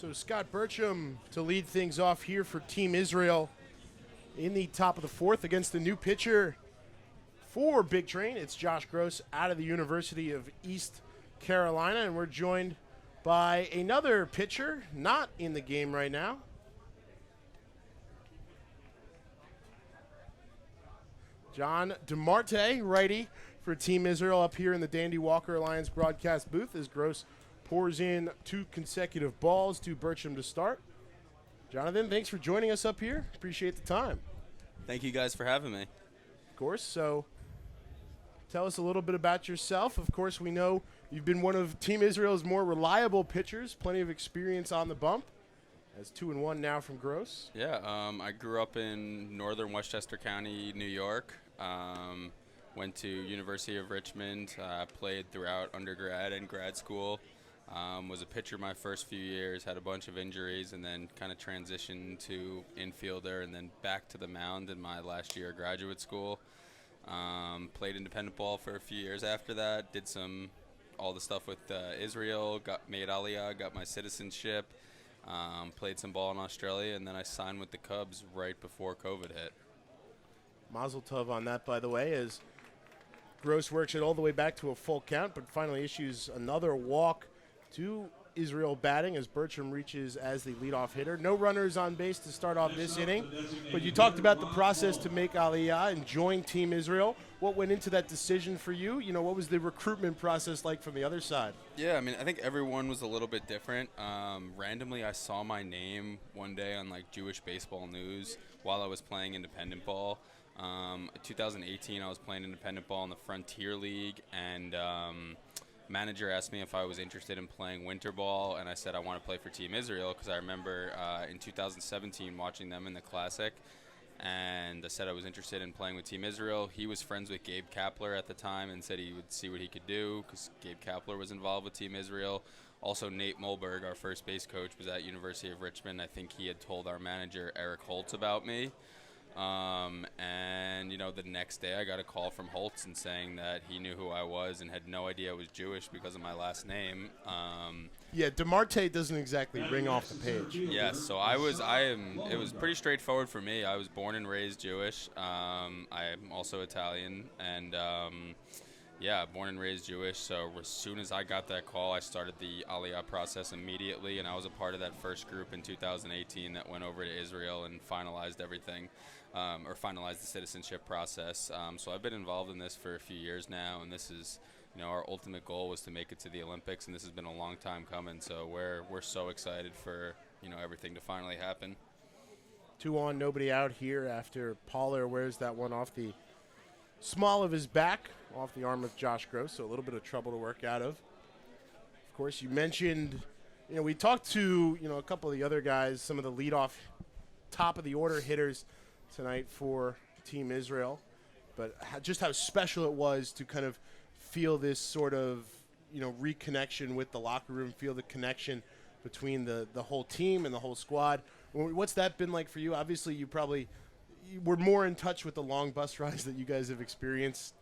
So Scott Bertram to lead things off here for Team Israel in the top of the fourth against the new pitcher for Big Train. It's Josh Gross out of the University of East Carolina, and we're joined by another pitcher not in the game right now. John deMarte, righty for Team Israel up here in the Dandy Walker Alliance broadcast booth as Gross pours in two consecutive balls to Bertram to start. Jonathan, thanks for joining us up here. Appreciate the time. Thank you guys for having me. Of course. So tell us a little bit about yourself. Of course, we know you've been one of Team Israel's more reliable pitchers, plenty of experience on the bump. As 2-1 now from Gross. Yeah, I grew up in northern Westchester County, New York. Went to University of Richmond, played throughout undergrad and grad school. Was a pitcher my first few years, had a bunch of injuries, and then kind of transitioned to infielder and then back to the mound in my last year of graduate school. Played independent ball for a few years after that, did all the stuff with Israel, made Aliyah, got my citizenship, played some ball in Australia, and then I signed with the Cubs right before COVID hit. Mazel tov on that, by the way, as Gross works it all the way back to a full count, but finally issues another walk to Israel batting as Bertram reaches as the leadoff hitter. No runners on base to start off this inning, but you talked about the process to make Aliyah and join Team Israel. What went into that decision for you? You know, what was the recruitment process like from the other side? Yeah, I mean, I think everyone was a little bit different. Randomly, I saw my name one day on like Jewish baseball news while I was playing independent ball. 2018, I was playing independent ball in the Frontier League, and manager asked me if I was interested in playing winter ball, and I said I want to play for Team Israel because I remember in 2017 watching them in the Classic, and I said I was interested in playing with Team Israel. He was friends with Gabe Kapler at the time and said he would see what he could do because Gabe Kapler was involved with Team Israel. Also, Nate Mulberg, our first base coach, was at University of Richmond. I think he had told our manager, Eric Holtz, about me. And, you know, the next day I got a call from Holtz and saying that he knew who I was and had no idea I was Jewish because of my last name. Yeah, deMarte doesn't exactly ring off the page. Yes, so it was pretty straightforward for me. I was born and raised Jewish. I'm also Italian, and yeah, born and raised Jewish. So as soon as I got that call, I started the Aliyah process immediately, and I was a part of that first group in 2018 that went over to Israel and finalized everything, or finalized the citizenship process. So I've been involved in this for a few years now, and this is, you know, our ultimate goal was to make it to the Olympics, and this has been a long time coming. So we're so excited for, you know, everything to finally happen. 2 on, nobody out here after Pollard wears that one off the small of his back, off the arm of Josh Gross, so a little bit of trouble to work out of. Of course, you mentioned, you know, we talked to, you know, a couple of the other guys, some of the leadoff top of the order hitters tonight for Team Israel, but just how special it was to kind of feel this sort of, you know, reconnection with the locker room, feel the connection between the whole team and the whole squad. What's that been like for you? Obviously, you were more in touch with the long bus rides that you guys have experienced,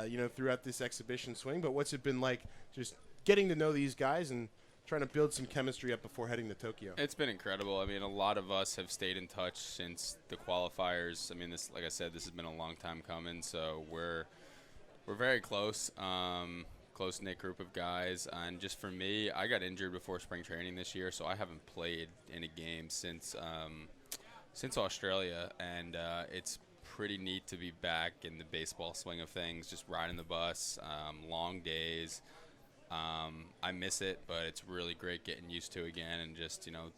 you know, throughout this exhibition swing. But what's it been like just getting to know these guys and trying to build some chemistry up before heading to Tokyo? It's been incredible. I mean, a lot of us have stayed in touch since the qualifiers. I mean, this, like I said, this has been a long time coming. So we're very close, close-knit group of guys. And just for me, I got injured before spring training this year, so I haven't played in a game since Australia, and it's pretty neat to be back in the baseball swing of things, just riding the bus, long days. I miss it, but it's really great getting used to again, and just, you know,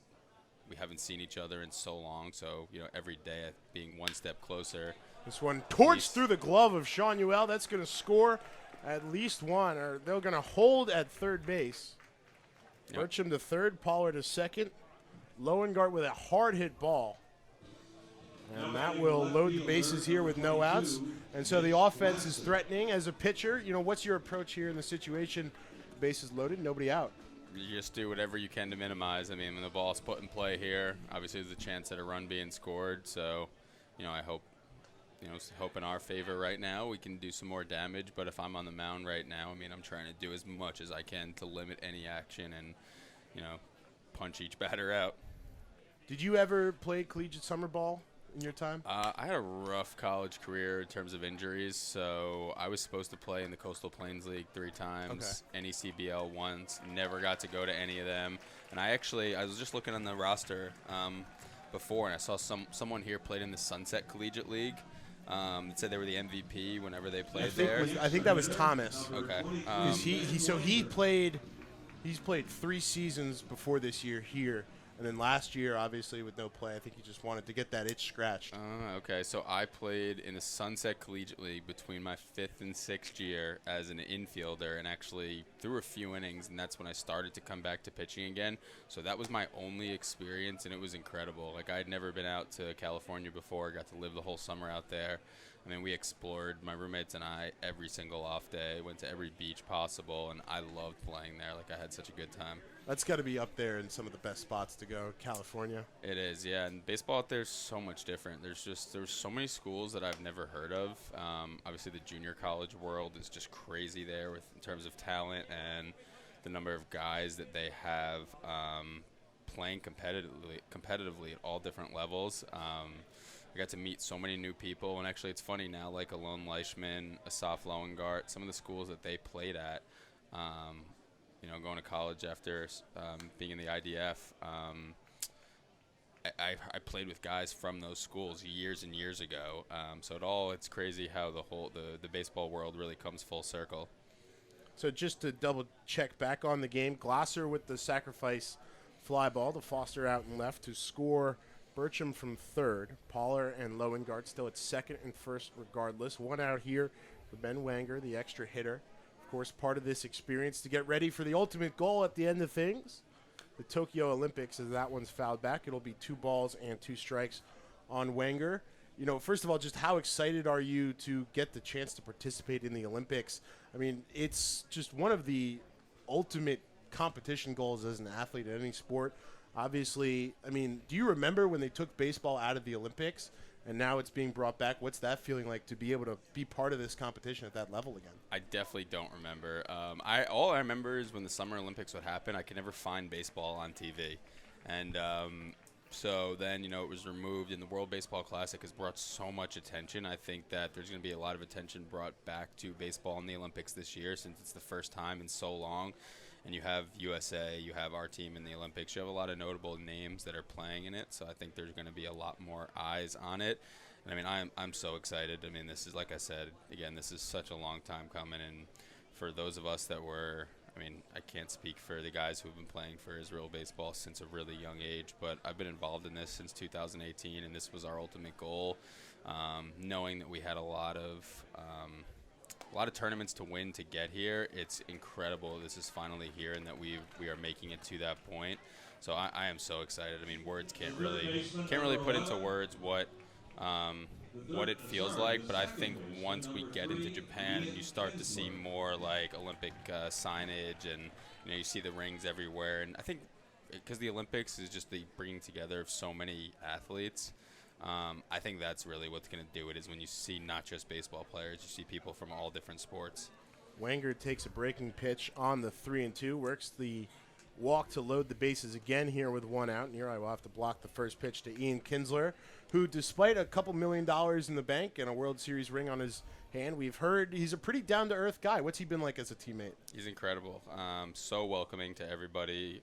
we haven't seen each other in so long, so, you know, every day being one step closer. This one torched through the glove of Sean Ewell. That's going to score at least one, or they're going to hold at third base. Yep. Bertram to third, Pollard to second. Loengart with a hard-hit ball. And that will load the bases here with no outs. And so the offense is threatening as a pitcher. You know, what's your approach here in the situation? Bases loaded, nobody out. You just do whatever you can to minimize. I mean, when the ball's put in play here, obviously there's a chance at a run being scored. So, you know, I hope, you know, hope in our favor right now we can do some more damage. But if I'm on the mound right now, I mean, I'm trying to do as much as I can to limit any action and, you know, punch each batter out. Did you ever play collegiate summer ball in your time? I had a rough college career in terms of injuries, so I was supposed to play in the Coastal Plains League 3 times, NECBL once, never got to go to any of them. And I was just looking on the roster before, and I saw someone here played in the Sunset Collegiate League. It said they were the MVP whenever they played there. I think that was Thomas. Okay. He's played 3 seasons before this year here. And then last year, obviously, with no play, I think he just wanted to get that itch scratched. Okay. So I played in the Sunset Collegiate League between my 5th and 6th year as an infielder, and actually threw a few innings, and that's when I started to come back to pitching again. So that was my only experience, and it was incredible. Like, I had never been out to California before, got to live the whole summer out there. I mean, we explored, my roommates and I, every single off day, went to every beach possible, and I loved playing there. Like, I had such a good time. That's got to be up there in some of the best spots to go, California. It is, yeah. And baseball out there is so much different. There's so many schools that I've never heard of. Obviously, the junior college world is just crazy there in terms of talent and the number of guys that they have playing competitively at all different levels. I got to meet so many new people, and actually it's funny now, like Alon Leishman, Asaf Loengart, some of the schools that they played at, going to college after being in the IDF, I played with guys from those schools years and years ago. So it's crazy how the baseball world really comes full circle. So just to double check back on the game, Glasser with the sacrifice fly ball to Foster out and left to score Bertram from third. Poller and Loengart still at second and first regardless. One out here for Ben Wanger, the extra hitter. Of course, part of this experience to get ready for the ultimate goal at the end of things, the Tokyo Olympics, as that one's fouled back. It'll be 2 balls and 2 strikes on Wanger. First of all, just how excited are you to get the chance to participate in the Olympics? I mean, it's just one of the ultimate competition goals as an athlete in any sport. Obviously, I mean, do you remember when they took baseball out of the Olympics and now it's being brought back? What's that feeling like to be able to be part of this competition at that level again? I definitely don't remember. All I remember is when the Summer Olympics would happen, I could never find baseball on TV. And so then, it was removed, and the World Baseball Classic has brought so much attention. I think that there's going to be a lot of attention brought back to baseball in the Olympics this year, since it's the first time in so long. And you have USA, you have our team in the Olympics. You have a lot of notable names that are playing in it, so I think there's going to be a lot more eyes on it. And I mean, I'm so excited. I mean, this is, like I said, again, this is such a long time coming. And for those of us that I can't speak for the guys who've been playing for Israel baseball since a really young age, but I've been involved in this since 2018, and this was our ultimate goal. Knowing that we had a lot of tournaments to win to get here, it's incredible. This is finally here, and that we are making it to that point. So I am so excited. I mean, words can't really put into words what it feels like, but I think once we get into Japan and you start to see more like Olympic signage, and you see the rings everywhere, and I think because the Olympics is just the bringing together of so many athletes, I think that's really what's going to do it, is when you see not just baseball players, you see people from all different sports. Wanger takes a breaking pitch on the 3-2, works the walk to load the bases again here with 1 out. And here I will have to block the first pitch to Ian Kinsler, who, despite a couple $1 million in the bank and a World Series ring on his hand, we've heard he's a pretty down-to-earth guy. What's he been like as a teammate? He's incredible. So welcoming to everybody.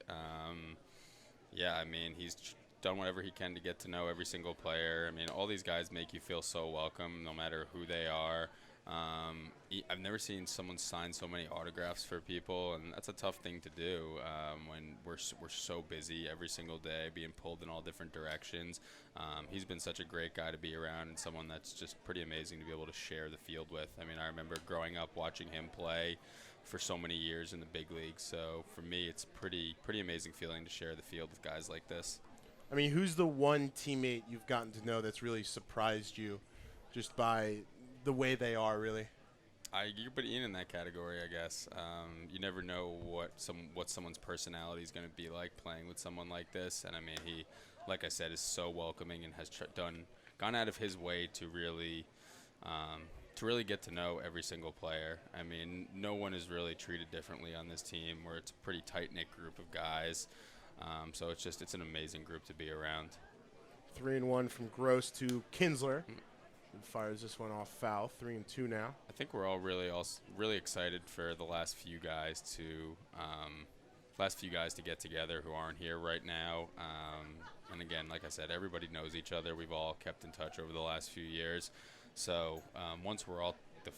He's done whatever he can to get to know every single player. I mean, all these guys make you feel so welcome, no matter who they are. I've never seen someone sign so many autographs for people, and that's a tough thing to do when we're so busy every single day, being pulled in all different directions. He's been such a great guy to be around, and someone that's just pretty amazing to be able to share the field with. I mean, I remember growing up watching him play for so many years in the big leagues. So for me, it's pretty amazing feeling to share the field with guys like this. I mean, who's the one teammate you've gotten to know that's really surprised you just by the way they are, really? You put Ian in that category, I guess. You never know what someone's personality is going to be like playing with someone like this. And I mean, he, like I said, is so welcoming and has gone out of his way to really get to know every single player. I mean, no one is really treated differently on this team, where it's a pretty tight-knit group of guys. So it's an amazing group to be around. 3-1 from Gross to Kinsler. And fires this one off foul. 3-2 now. I think we're all really excited for the last few guys to get together who aren't here right now. And again, like I said, everybody knows each other. We've all kept in touch over the last few years. So once we're all the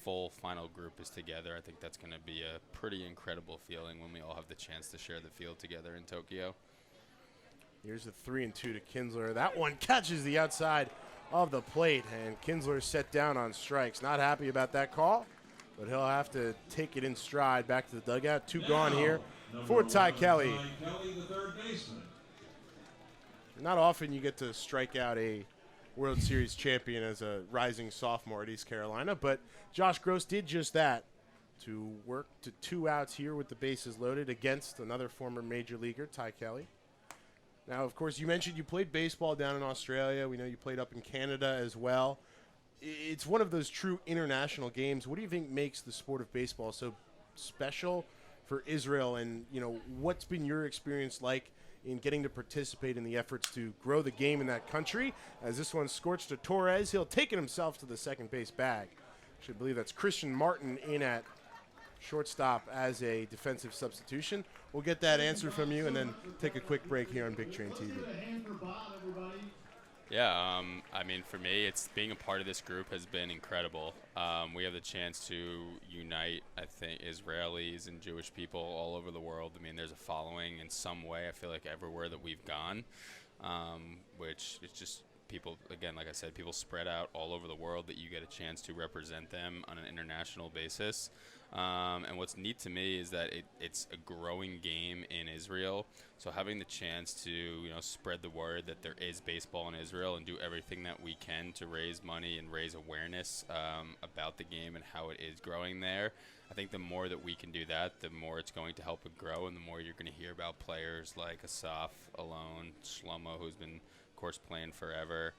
full final group is together, I think that's going to be a pretty incredible feeling when we all have the chance to share the field together in Tokyo. Here's the 3-2 to Kinsler. That one catches the outside of the plate, and Kinsler set down on strikes. Not happy about that call, but he'll have to take it in stride back to the dugout. Two gone here for Ty Kelly. Not often you get to strike out a World Series champion as a rising sophomore at East Carolina, but Josh Gross did just that to work to 2 outs here with the bases loaded against another former major leaguer, Ty Kelly. Now, of course, you mentioned you played baseball down in Australia. We know you played up in Canada as well. It's one of those true international games. What do you think makes the sport of baseball so special for Israel? And, what's been your experience like in getting to participate in the efforts to grow the game in that country? As this one scorched to Torres, he'll take it himself to the second base bag. I should believe that's Christian Martin in at shortstop as a defensive substitution. We'll get that answer from you and then take a quick break here on Big Train TV. Yeah, for me, it's being a part of this group has been incredible. We have the chance to unite, I think, Israelis and Jewish people all over the world. There's a following in some way, I feel like, everywhere that we've gone, which is just people, again, like I said, people spread out all over the world that you get a chance to represent them on an international basis. And what's neat to me is that it's a growing game in Israel. So having the chance to, spread the word that there is baseball in Israel and do everything that we can to raise money and raise awareness about the game and how it is growing there. I think the more that we can do that, the more it's going to help it grow, and the more you're going to hear about players like Asaf, Alon, Shlomo, who's been, of course, playing forever.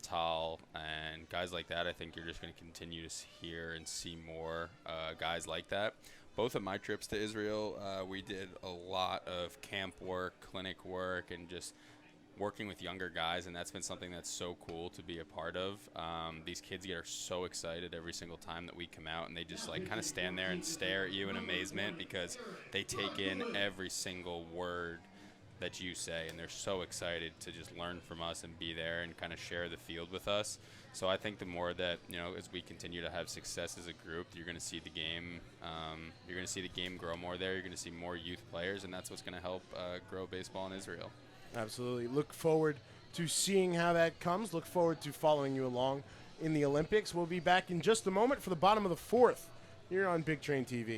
Tal and guys like that. I think you're just going to continue to hear and see more guys like that. Both of my trips to Israel, we did a lot of camp work, clinic work, and just working with younger guys, and that's been something that's so cool to be a part of. These kids are so excited every single time that we come out, and they just kind of stand there and stare at you in amazement because they take in every single word that you say, and they're so excited to just learn from us and be there and kind of share the field with us. So I think the more that, as we continue to have success as a group, you're going to see the game grow more there. You're going to see more youth players, and that's what's going to help grow baseball in Israel. Absolutely. Look forward to seeing how that comes. Look forward to following you along in the Olympics. We'll be back in just a moment for the bottom of the fourth here on Big Train TV.